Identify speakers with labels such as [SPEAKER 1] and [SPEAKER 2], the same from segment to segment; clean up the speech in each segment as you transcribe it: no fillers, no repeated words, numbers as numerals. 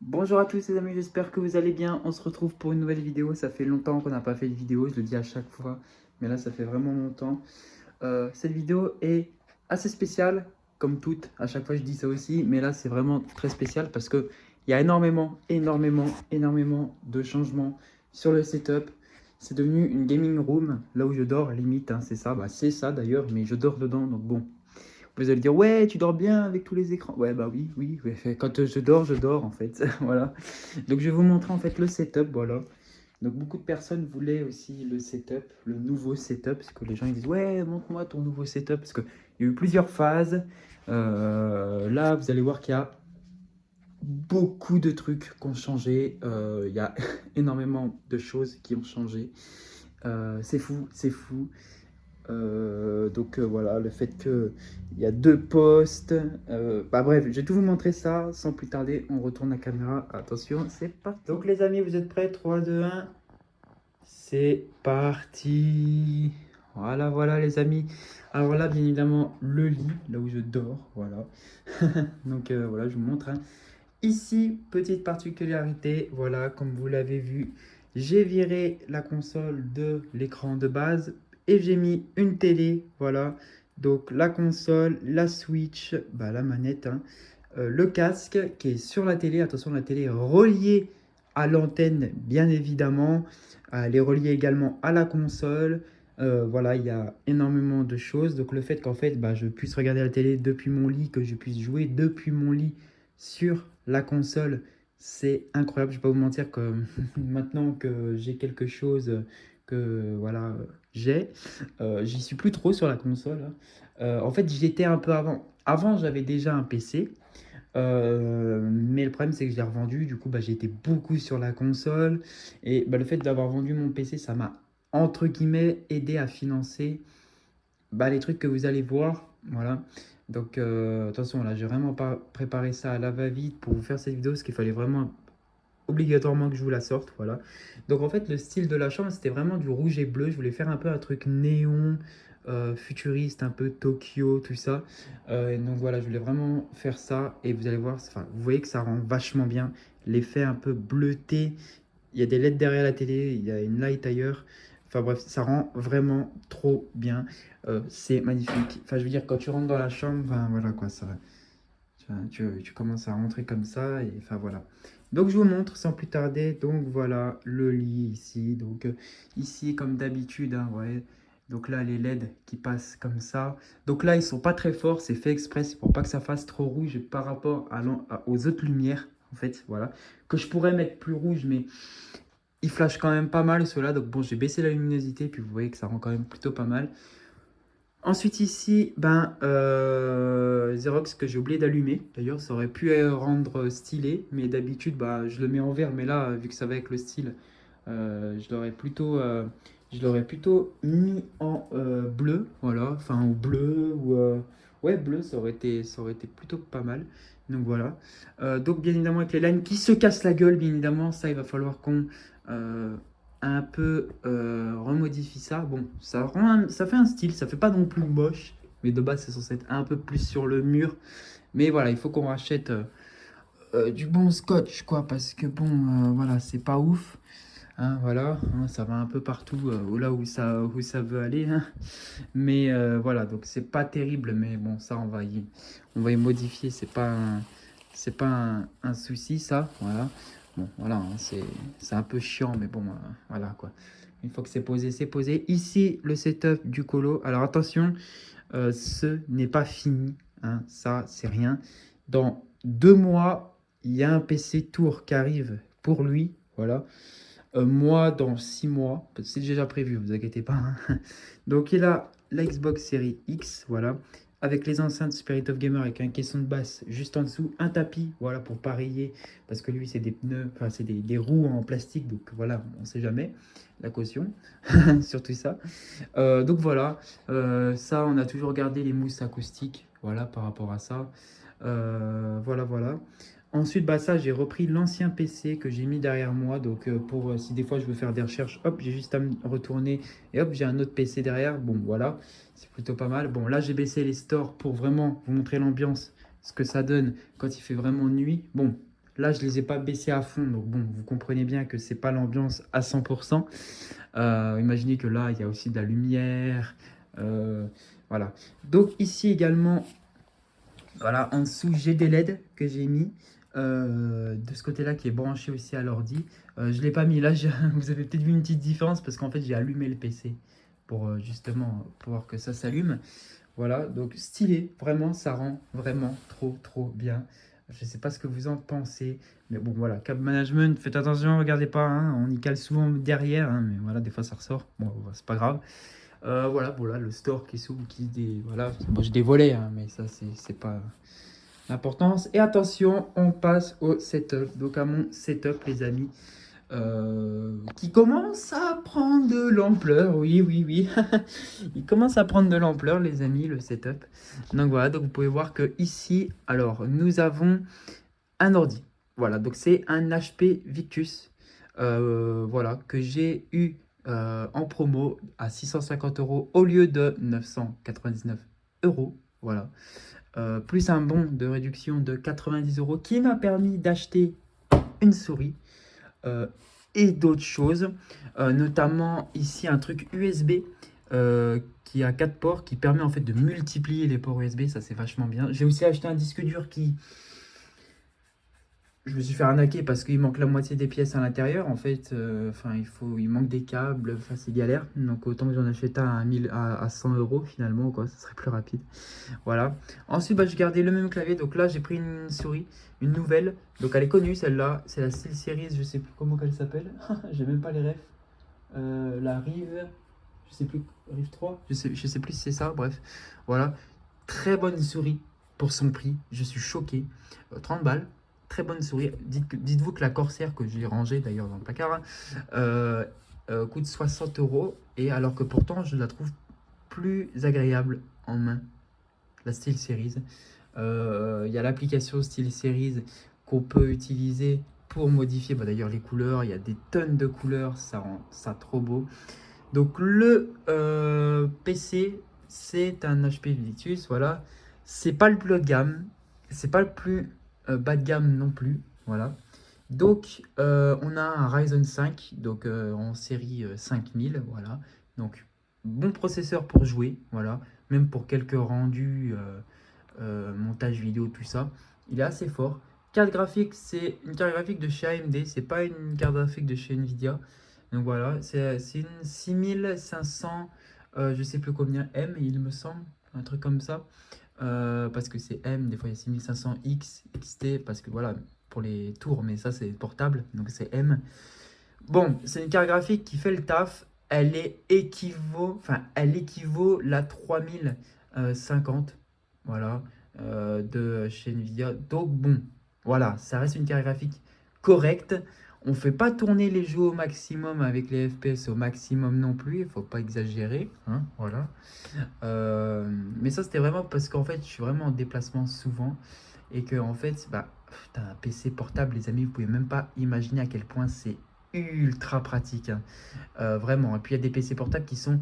[SPEAKER 1] Bonjour à tous les amis, j'espère que vous allez bien. On se retrouve pour une nouvelle vidéo. Ça fait longtemps qu'on n'a pas fait de vidéo, je le dis à chaque fois, mais là ça fait vraiment longtemps. Cette vidéo est assez spéciale, comme toutes. À chaque fois je dis ça aussi, mais là c'est vraiment très spécial parce que il y a énormément de changements sur le setup. C'est devenu une gaming room, là où je dors limite, hein, c'est ça. Bah, c'est ça d'ailleurs, mais je dors dedans, donc bon. Vous allez dire, ouais, tu dors bien avec tous les écrans. Ouais, bah oui. Quand je dors en fait. Voilà. Donc, je vais vous montrer en fait le setup. Voilà. Donc, beaucoup de personnes voulaient aussi le setup, le nouveau setup. Parce que les gens ils disent, ouais, montre-moi ton nouveau setup. Parce qu'il y a eu plusieurs phases. Là, vous allez voir qu'il y a beaucoup de trucs qui ont changé. Il y a énormément de choses qui ont changé. C'est fou, c'est fou. Voilà, le fait qu'il y a deux postes. Bah bref, je vais tout vous montrer ça. Sans plus tarder, on retourne la caméra. Attention, c'est parti. Donc les amis, vous êtes prêts? 3, 2, 1. C'est parti. Voilà les amis. Alors là, bien évidemment, le lit, là où je dors. Voilà. Voilà, je vous montre, hein. Ici, petite particularité. Voilà, comme vous l'avez vu, j'ai viré la console de l'écran de base et j'ai mis une télé. Voilà. Donc la console, la Switch, bah, la manette, hein, le casque qui est sur la télé. Attention, la télé est reliée à l'antenne, bien évidemment. Elle est reliée également à la console. Voilà, il y a énormément de choses. Donc le fait qu'en fait, bah, je puisse regarder la télé depuis mon lit, que je puisse jouer depuis mon lit sur la console, c'est incroyable. Je ne vais pas vous mentir que maintenant que j'ai quelque chose que voilà, j'y suis plus trop sur la console, hein. En fait, j'y étais un peu avant. Avant, j'avais déjà un PC. Mais le problème, c'est que je l'ai revendu. Du coup, bah, j'ai été beaucoup sur la console. Et bah, le fait d'avoir vendu mon PC, ça m'a, entre guillemets, aidé à financer bah, les trucs que vous allez voir. Voilà. Donc, attention, là, j'ai vraiment pas préparé ça à la va-vite pour vous faire cette vidéo parce qu'il fallait vraiment obligatoirement que je vous la sorte. Voilà. Donc, en fait, le style de la chambre, c'était vraiment du rouge et bleu. Je voulais faire un peu un truc néon, futuriste, un peu Tokyo, tout ça. Et donc, voilà, je voulais vraiment faire ça. Et vous allez voir, enfin, vous voyez que ça rend vachement bien. L'effet un peu bleuté. Il y a des LED derrière la télé, il y a une light ailleurs. Enfin bref, ça rend vraiment trop bien. C'est magnifique. Enfin, je veux dire, quand tu rentres dans la chambre, enfin, voilà quoi, ça, tu commences à rentrer comme ça. Et enfin voilà. Donc je vous montre sans plus tarder. Donc voilà le lit ici. Donc ici, comme d'habitude, hein, ouais. Donc là, les LED qui passent comme ça. Donc là, ils sont pas très forts. C'est fait exprès. C'est pour pas que ça fasse trop rouge par rapport aux autres lumières. En fait, voilà. Que je pourrais mettre plus rouge, mais il flash quand même pas mal ceux-là. Donc bon, j'ai baissé la luminosité. Puis vous voyez que ça rend quand même plutôt pas mal. Ensuite ici, Xerox que j'ai oublié d'allumer. D'ailleurs, ça aurait pu rendre stylé. Mais d'habitude, bah, je le mets en vert. Mais là, vu que ça va avec le style, je l'aurais plutôt mis en bleu. Voilà. Enfin, au bleu ou... ouais, bleu, ça aurait été plutôt pas mal. Donc voilà. Donc bien évidemment, avec les lines qui se cassent la gueule, bien évidemment, ça, il va falloir qu'on... un peu remodifie ça. Bon, ça fait un style, ça fait pas non plus moche, mais de base c'est censé être un peu plus sur le mur. Mais voilà, il faut qu'on rachète du bon scotch, quoi, parce que bon, voilà, c'est pas ouf. Hein, voilà, hein, ça va un peu partout là où ça veut aller, hein. Mais voilà, donc c'est pas terrible, mais bon, ça on va y modifier, c'est pas un souci, ça, voilà. Bon, voilà, hein, c'est un peu chiant, mais bon, voilà, quoi. Une fois que c'est posé, c'est posé. Ici, le setup du colo. Alors attention, ce n'est pas fini, hein, ça, c'est rien. Dans 2 mois, il y a un PC Tour qui arrive pour lui, voilà. Moi, dans 6 mois, c'est déjà prévu, vous inquiétez pas, hein. Donc, il a la Xbox Series X, voilà, avec les enceintes Spirit of Gamer avec un caisson de basse juste en dessous, un tapis, voilà, pour parier, parce que lui, c'est des pneus, enfin, c'est des roues en plastique, donc voilà, on sait jamais, la caution, surtout ça. Donc voilà, ça, on a toujours gardé les mousses acoustiques, voilà, par rapport à ça. Voilà. Ensuite, bah ça, j'ai repris l'ancien PC que j'ai mis derrière moi. Donc, pour si des fois je veux faire des recherches, hop, j'ai juste à me retourner et hop, j'ai un autre PC derrière. Bon, voilà, c'est plutôt pas mal. Bon, là, j'ai baissé les stores pour vraiment vous montrer l'ambiance, ce que ça donne quand il fait vraiment nuit. Bon, Là, je les ai pas baissés à fond, donc bon, vous comprenez bien que c'est pas l'ambiance à 100%. Imaginez que là, il y a aussi de la lumière. Voilà. Donc ici également, voilà, en dessous, j'ai des LED que j'ai mis. De ce côté-là qui est branché aussi à l'ordi. Je ne l'ai pas mis là, vous avez peut-être vu une petite différence parce qu'en fait j'ai allumé le PC pour justement pouvoir que ça s'allume. Voilà, donc stylé, vraiment ça rend vraiment trop bien. Je ne sais pas ce que vous en pensez, mais bon voilà, cap management, faites attention, regardez pas, hein, on y cale souvent derrière, hein, mais voilà, des fois ça ressort, bon c'est pas grave. Voilà, le store qui s'ouvre, voilà, moi j'ai des volets, hein, mais ça c'est pas l'importance. Et attention, on passe au setup. Donc à mon setup, les amis, qui commence à prendre de l'ampleur. Oui. Il commence à prendre de l'ampleur, les amis, le setup. Donc voilà, donc vous pouvez voir que ici, alors, nous avons un ordi. Voilà, donc c'est un HP Victus. Voilà, que j'ai eu en promo à 650 € au lieu de 999 €. Voilà. Plus un bon de réduction de 90 € qui m'a permis d'acheter une souris euh, et d'autres choses, notamment ici un truc USB qui a 4 ports qui permet en fait de multiplier les ports USB, ça c'est vachement bien. J'ai aussi acheté un disque dur qui je me suis fait arnaquer parce qu'il manque la moitié des pièces à l'intérieur. En fait, il manque des câbles, enfin, c'est galère. Donc autant que j'en achète un à 100 € finalement, quoi, ça serait plus rapide. Voilà. Ensuite, j'ai gardé le même clavier. Donc là, j'ai pris une souris, une nouvelle. Donc elle est connue celle-là. C'est la SteelSeries, je sais plus comment elle s'appelle. J'ai même pas les refs. La Rive, je sais plus, Rive 3, je sais plus si c'est ça. Bref, voilà. Très bonne souris pour son prix. Je suis choqué. 30 balles. Très bonne souris. Dites-vous que la Corsair, que j'ai rangée d'ailleurs dans le placard, hein, coûte 60 €. Et alors que pourtant, je la trouve plus agréable en main, la SteelSeries. Il y a l'application SteelSeries qu'on peut utiliser pour modifier d'ailleurs les couleurs. Il y a des tonnes de couleurs, ça rend ça trop beau. Donc le PC, c'est un HP Victus, voilà. C'est pas le plus haut de gamme, c'est pas le plus bas de gamme non plus, voilà. Donc on a un Ryzen 5, donc en série 5000, voilà. Donc bon processeur pour jouer, voilà. Même pour quelques rendus, montage vidéo, tout ça. Il est assez fort. Carte graphique, c'est une carte graphique de chez AMD, c'est pas une carte graphique de chez Nvidia. Donc voilà, c'est une 6500, je sais plus combien M, il me semble, un truc comme ça. Parce que c'est M, des fois il y a 6500X, XT, parce que voilà, pour les tours, mais ça c'est portable, donc c'est M. Bon, c'est une carte graphique qui fait le taf, elle équivaut la 3050, voilà, de chez Nvidia. Donc bon, voilà, ça reste une carte graphique correcte. On ne fait pas tourner les jeux au maximum avec les FPS au maximum non plus, il faut pas exagérer, hein, voilà. Mais ça c'était vraiment parce qu'en fait je suis vraiment en déplacement souvent et que en fait putain, un PC portable les amis, vous pouvez même pas imaginer à quel point c'est ultra pratique, hein. Vraiment. Et puis il y a des PC portables qui sont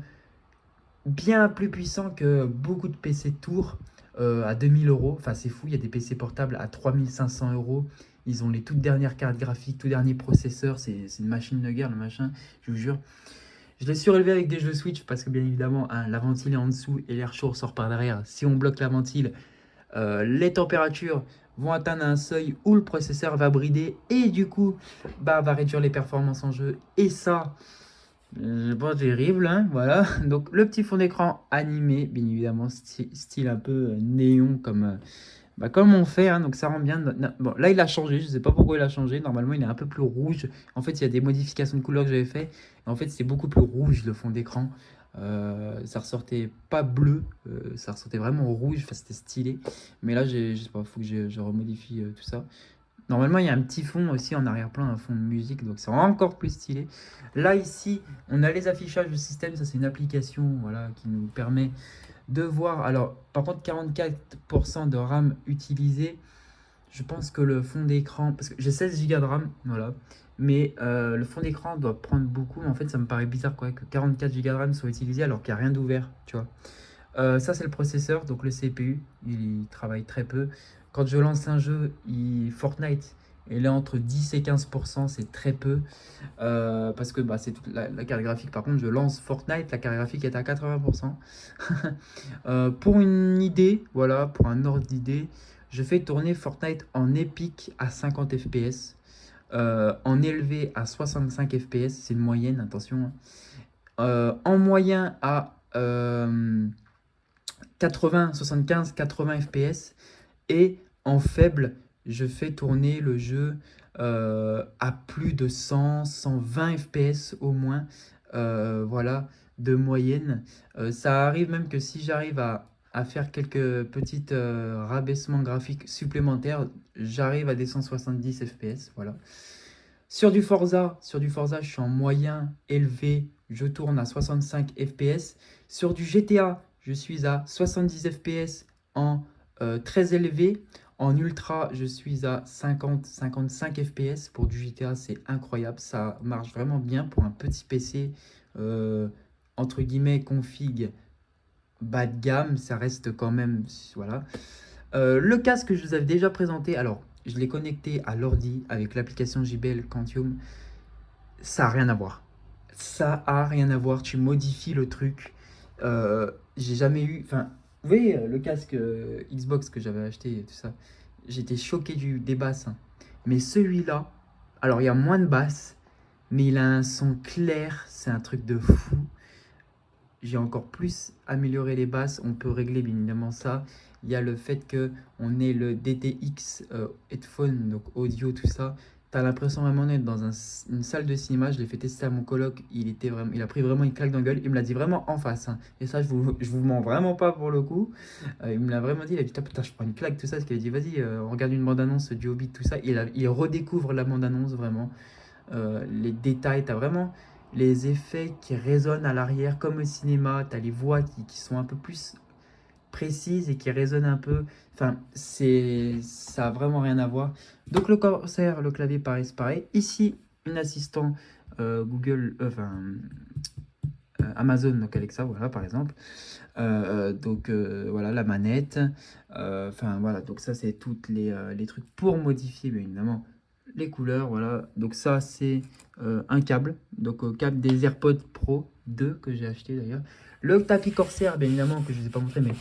[SPEAKER 1] bien plus puissants que beaucoup de PC tours à 2000 €. Enfin, c'est fou. Il y a des PC portables à 3500 €. Ils ont les toutes dernières cartes graphiques, tout dernier processeur. C'est une machine de guerre, le machin. Je vous jure. Je l'ai surélevé avec des jeux Switch parce que, bien évidemment, hein, la ventile est en dessous et l'air chaud ressort par derrière. Si on bloque la ventile, les températures vont atteindre un seuil où le processeur va brider et du coup, va réduire les performances en jeu. Et ça, pas terrible, hein, voilà. Donc le petit fond d'écran animé, bien évidemment, style un peu néon comme on fait, hein, donc ça rend bien. Bon, là il a changé, je sais pas pourquoi il a changé. Normalement il est un peu plus rouge. En fait, il y a des modifications de couleur que j'avais fait. En fait, c'est beaucoup plus rouge le fond d'écran. Ça ressortait pas bleu, ça ressortait vraiment rouge. Enfin, c'était stylé. Mais là, je sais pas, faut que je remodifie tout ça. Normalement, il y a un petit fond aussi en arrière-plan, un fond de musique, donc c'est encore plus stylé. Là, ici, on a les affichages de système. Ça, c'est une application, voilà, qui nous permet de voir. Alors, par contre, 44% de RAM utilisé. Je pense que le fond d'écran, parce que j'ai 16 Go de RAM, voilà. Mais le fond d'écran doit prendre beaucoup. En fait, ça me paraît bizarre quoi, que 44 Go de RAM soit utilisé alors qu'il n'y a rien d'ouvert, tu vois. Ça, c'est le processeur, donc le CPU, il travaille très peu. Quand je lance un jeu, Fortnite, Elle est entre 10 et 15%, c'est très peu. Parce que bah, c'est toute la carte graphique. Par contre, je lance Fortnite, la carte graphique est à 80%. Pour une idée, voilà, pour un ordre d'idée, je fais tourner Fortnite en épique à 50 FPS, en élevé à 65 FPS, c'est une moyenne, attention, hein. En moyen à 80, 75, 80 FPS, et en faible, je fais tourner le jeu à plus de 100, 120 FPS au moins, voilà, de moyenne. Ça arrive même que si j'arrive à faire quelques petites rabaissements graphiques supplémentaires, j'arrive à des 170 FPS, voilà. Sur du Forza, je suis en moyen élevé, je tourne à 65 FPS. Sur du GTA, je suis à 70 FPS en très élevé. En ultra, je suis à 50-55 FPS. Pour du GTA, c'est incroyable. Ça marche vraiment bien pour un petit PC, euh, entre guillemets, config bas de gamme. Ça reste quand même, voilà. Le casque que je vous avais déjà présenté, alors je l'ai connecté à l'ordi avec l'application JBL Quantium. Ça a rien à voir. Ça a rien à voir. Tu modifies le truc. J'ai jamais eu. Enfin, vous voyez le casque Xbox que j'avais acheté et tout ça. J'étais choqué des basses, hein. Mais celui-là, alors il y a moins de basses, mais il a un son clair. C'est un truc de fou. J'ai encore plus amélioré les basses. On peut régler bien évidemment ça. Il y a le fait que on ait le DTX headphone, donc audio, tout ça. Tu as l'impression vraiment d'être dans une salle de cinéma. Je l'ai fait tester à mon coloc. Il a pris vraiment une claque dans la gueule. Il me l'a dit vraiment en face, hein. Et ça, je vous mens vraiment pas pour le coup. Il me l'a vraiment dit. Il a dit, putain, je prends une claque, tout ça. Parce qu'il a dit, vas-y, on regarde une bande-annonce du Hobbit, tout ça. Il redécouvre la bande-annonce vraiment. Les détails, tu as vraiment les effets qui résonnent à l'arrière comme au cinéma, tu as les voix qui sont un peu plus précises et qui résonnent un peu. Enfin, ça a vraiment rien à voir. Donc le Corsair, le clavier pareil, c'est pareil. Ici, un assistant Google, Amazon, donc Alexa, voilà par exemple. Donc voilà la manette. Enfin voilà, donc ça c'est toutes les trucs pour modifier bien évidemment les couleurs, voilà. Donc ça c'est un câble, donc câble des AirPods Pro 2 que j'ai acheté d'ailleurs. Le tapis Corsair, bien évidemment, que je ne vous ai pas montré, mais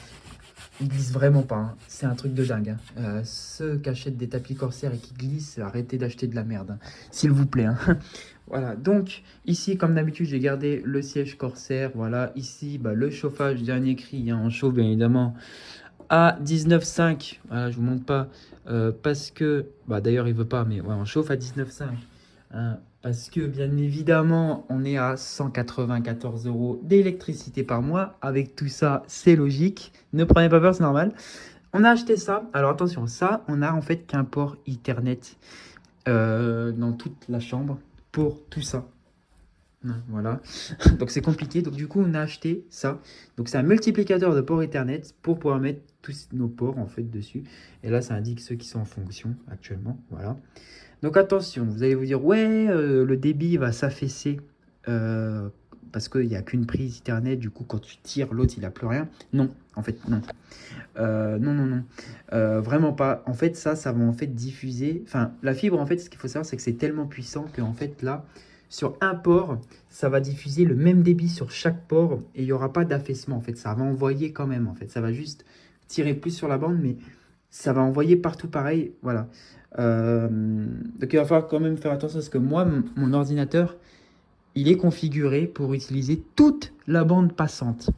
[SPEAKER 1] il glisse vraiment pas, hein. C'est un truc de dingue, hein. Ceux qui achètent des tapis Corsair et qui glissent, arrêtez d'acheter de la merde, hein, s'il vous plaît, hein. Voilà, donc ici, comme d'habitude, j'ai gardé le siège Corsair. Voilà, ici, bah, le chauffage, dernier cri, hein, on chauffe bien évidemment à 19,5. Voilà, je vous montre pas parce que, bah, d'ailleurs, il veut pas, mais ouais, on chauffe à 19,5. Hein, parce que, bien évidemment, on est à 194 euros d'électricité par mois. Avec tout ça, c'est logique. Ne prenez pas peur, c'est normal. On a acheté ça. Alors attention, ça, on a en fait qu'un port Ethernet dans toute la chambre pour tout ça. Voilà, donc c'est compliqué. Donc du coup, on a acheté ça. Donc c'est un multiplicateur de ports Ethernet pour pouvoir mettre tous nos ports en fait dessus. Et là, ça indique ceux qui sont en fonction actuellement. Voilà. Donc attention, vous allez vous dire, ouais, le débit va s'affaisser parce qu'il n'y a qu'une prise Ethernet. Du coup, quand tu tires, l'autre, il n'a plus rien. Non, en fait, non. Non, non, non. Vraiment pas. En fait, ça va en fait diffuser. Enfin, la fibre, en fait, ce qu'il faut savoir, c'est que c'est tellement puissant qu'en fait, là, sur un port, ça va diffuser le même débit sur chaque port et il n'y aura pas d'affaissement. En fait, ça va envoyer quand même. En fait, ça va juste tirer plus sur la bande, mais ça va envoyer partout pareil. Voilà. Donc, il va falloir quand même faire attention parce que moi, mon ordinateur, il est configuré pour utiliser toute la bande passante.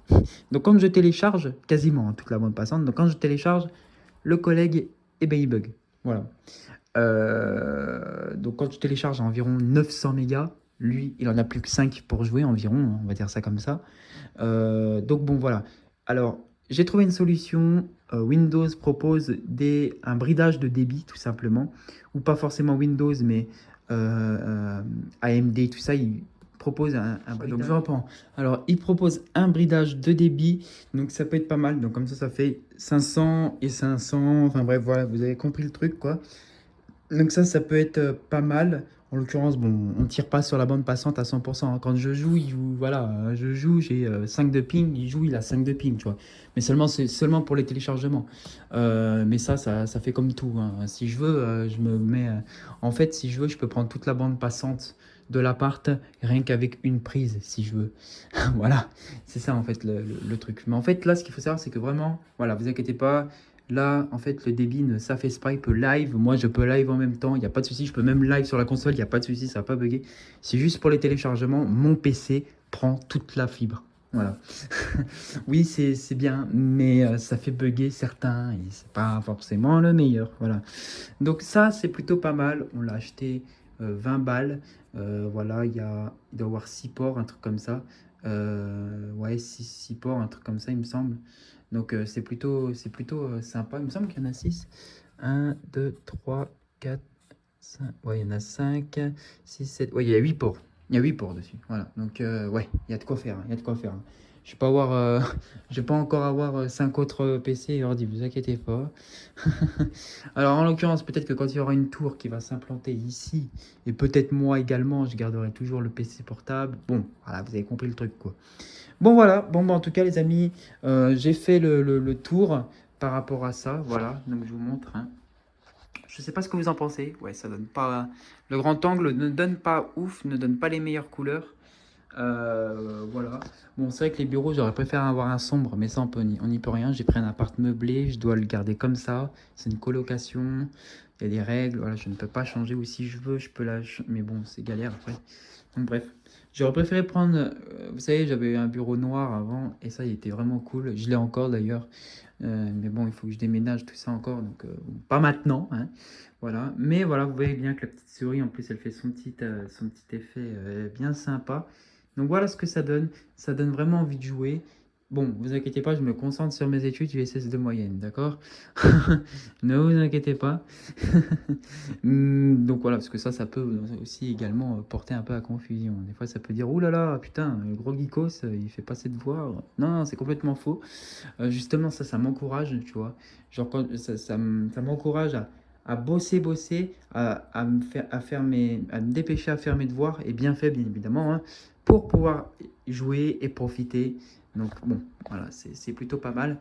[SPEAKER 1] Donc quand je télécharge, quasiment toute la bande passante, donc quand je télécharge, le collègue, eh ben, il bug. Voilà. Donc quand je télécharge à environ 900 mégas, lui, il en a plus que 5 pour jouer environ, on va dire ça comme ça. Donc bon, voilà. Alors, j'ai trouvé une solution. Windows propose un bridage de débit, tout simplement. Ou pas forcément Windows, mais AMD, tout ça, il propose un bridage. Donc je reprends. Alors, il propose un bridage de débit. Donc ça peut être pas mal. Donc comme ça fait 500 et 500. Enfin bref, voilà, vous avez compris le truc, quoi. Donc ça peut être pas mal. En l'occurrence, bon, on tire pas sur la bande passante à 100%, hein. Quand je joue, voilà, je joue, j'ai 5 de ping, il joue, il a 5 de ping, tu vois. Mais seulement, c'est seulement pour les téléchargements. Mais ça fait comme tout, hein. Si je veux, je me mets. En fait, si je veux, je peux prendre toute la bande passante de l'appart rien qu'avec une prise, si je veux. Voilà, c'est ça en fait le truc. Mais en fait, là, ce qu'il faut savoir, c'est que vraiment, voilà, vous inquiétez pas. Là, en fait, le débit, ça fait pas, il peut live. Moi, je peux live en même temps, il n'y a pas de souci. Je peux même live sur la console, il n'y a pas de souci, ça va pas bugger. C'est juste pour les téléchargements, mon PC prend toute la fibre. Voilà. Oui, c'est bien, mais ça fait bugger certains et c'est pas forcément le meilleur. Voilà. Donc ça, c'est plutôt pas mal. On l'a acheté 20 balles. Voilà, il doit y avoir 6 ports, un truc comme ça. Ouais, 6 ports, un truc comme ça, il me semble. Donc c'est plutôt sympa. Il me semble qu'il y en a 6. 1, 2, 3, 4, 5. Ouais, il y en a 5, 6, 7. Ouais, il y a 8 ports. Il y a 8 ports dessus. Voilà. Donc ouais, il y a de quoi faire, hein. Il y a de quoi faire, hein. Je vais pas avoir, je vais pas encore avoir 5 autres PC et ordi, vous inquiétez pas. Alors en l'occurrence, peut-être que quand il y aura une tour qui va s'implanter ici, et peut-être moi également, je garderai toujours le PC portable. Bon, voilà, vous avez compris le truc, quoi. Bon voilà, bon bah, en tout cas les amis, j'ai fait le tour par rapport à ça, voilà, donc je vous montre, hein. Je sais pas ce que vous en pensez, ouais ça donne pas, le grand angle ne donne pas ouf, ne donne pas les meilleures couleurs, voilà. Bon c'est vrai que les bureaux j'aurais préféré avoir un sombre, mais ça on n'y peut rien, j'ai pris un appart meublé, je dois le garder comme ça, c'est une colocation, il y a des règles, voilà, je ne peux pas changer, ou si je veux je peux mais bon c'est galère après. Donc bref, j'aurais préféré prendre, vous savez, j'avais un bureau noir avant et ça, il était vraiment cool. Je l'ai encore d'ailleurs. Mais bon, il faut que je déménage tout ça encore, donc bon, pas maintenant, hein. Voilà. Mais voilà, vous voyez bien que la petite souris, en plus, elle fait son petit effet bien sympa. Donc voilà ce que ça donne. Ça donne vraiment envie de jouer. Bon, vous inquiétez pas, je me concentre sur mes études, j'ai SS de moyenne, d'accord? Ne vous inquiétez pas. Donc voilà, parce que ça peut aussi également porter un peu à confusion. Des fois, ça peut dire, ouh là là, putain, le gros geekos, il fait pas cette voix. Non, non, c'est complètement faux. Justement, ça m'encourage, tu vois. Genre, ça m'encourage à bosser, à me dépêcher à faire mes devoirs, et bien fait, bien évidemment, hein, pour pouvoir jouer et profiter. Donc, bon, voilà, c'est plutôt pas mal.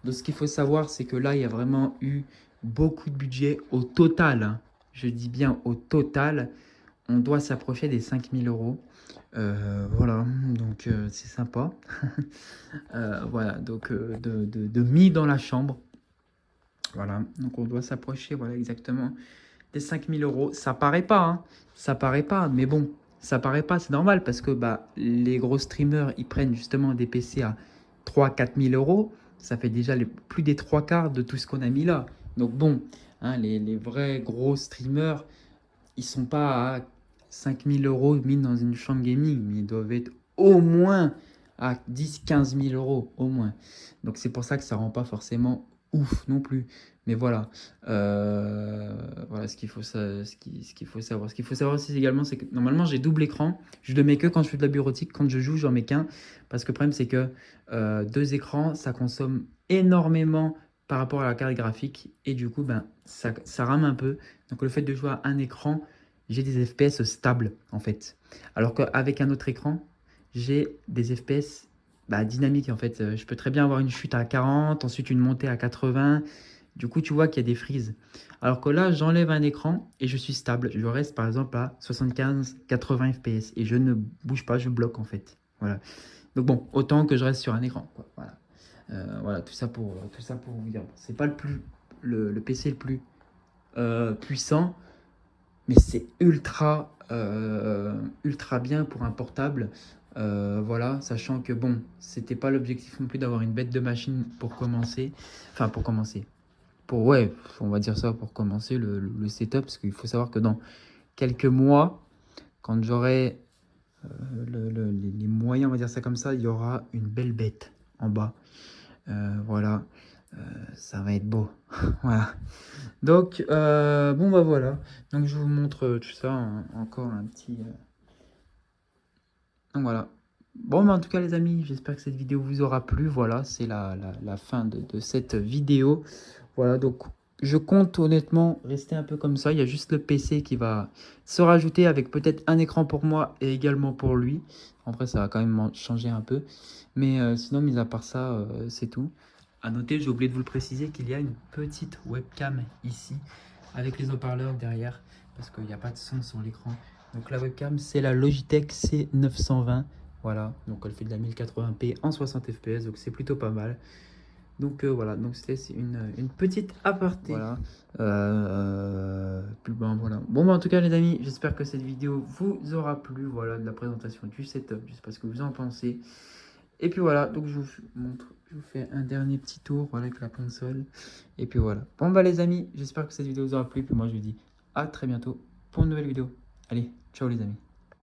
[SPEAKER 1] Donc, ce qu'il faut savoir, c'est que là, il y a vraiment eu beaucoup de budget au total, hein. Je dis bien au total, on doit s'approcher des 5 000 euros. Voilà, donc c'est sympa. Voilà, donc de mis dans la chambre. Voilà, donc on doit s'approcher, voilà, exactement des 5 000 euros. Ça paraît pas, hein, ça paraît pas, mais bon, ça paraît pas, c'est normal parce que bah, les gros streamers, ils prennent justement des PC à 3 000 à 4 000 euros. Ça fait déjà plus des 3 quarts de tout ce qu'on a mis là. Donc bon, hein, les vrais gros streamers, ils sont pas à 5 000 euros mis dans une chambre gaming, mais ils doivent être au moins à 10 000 à 15 000 euros, au moins. Donc c'est pour ça que ça rend pas forcément ouf non plus. Mais voilà, voilà ce qu'il faut, ce qu'il faut savoir. Ce qu'il faut savoir aussi également, c'est que normalement j'ai double écran. Je le mets que quand je fais de la bureautique. Quand je joue, j'en mets qu'un. Parce que le problème, c'est que 2 écrans, ça consomme énormément par rapport à la carte graphique. Et du coup, ben, ça rame un peu. Donc le fait de jouer à un écran, j'ai des FPS stables en fait. Alors qu'avec un autre écran, j'ai des FPS bah, dynamiques en fait. Je peux très bien avoir une chute à 40, ensuite une montée à 80. Du coup, tu vois qu'il y a des frises. Alors que là, j'enlève un écran et je suis stable. Je reste par exemple à 75-80 FPS et je ne bouge pas, je bloque en fait. Voilà. Donc bon, autant que je reste sur un écran, quoi. Voilà. Voilà, tout ça pour vous dire. C'est pas le PC le plus puissant, mais c'est ultra bien pour un portable. Voilà, sachant que bon, c'était pas l'objectif non plus d'avoir une bête de machine pour commencer. Enfin, pour commencer. Ouais, on va dire ça pour commencer le setup, parce qu'il faut savoir que dans quelques mois, quand j'aurai les moyens, on va dire ça comme ça, il y aura une belle bête en bas. Voilà, ça va être beau. Voilà. Donc, bon, bah voilà. Donc, je vous montre tout ça, encore un petit. Donc, voilà. Bon, bah, en tout cas, les amis, j'espère que cette vidéo vous aura plu. Voilà, c'est la fin de cette vidéo. Voilà, donc je compte honnêtement rester un peu comme ça. Il y a juste le PC qui va se rajouter avec peut-être un écran pour moi et également pour lui. En vrai, ça va quand même changer un peu. Mais sinon, mis à part ça, c'est tout. À noter, j'ai oublié de vous le préciser, qu'il y a une petite webcam ici avec les haut-parleurs derrière parce qu'il n'y a pas de son sur l'écran. Donc la webcam, c'est la Logitech C920. Voilà, donc elle fait de la 1080p en 60 fps, donc c'est plutôt pas mal. Donc voilà, donc c'était une petite aparté. Voilà. Plus bon, voilà. Bon, bah, en tout cas, les amis, j'espère que cette vidéo vous aura plu. Voilà, de la présentation du setup. Je sais pas ce que vous en pensez. Et puis voilà, donc je vous montre, je vous fais un dernier petit tour voilà, avec la console. Et puis voilà. Bon, bah, les amis, j'espère que cette vidéo vous aura plu. Puis moi, je vous dis à très bientôt pour une nouvelle vidéo. Allez, ciao, les amis.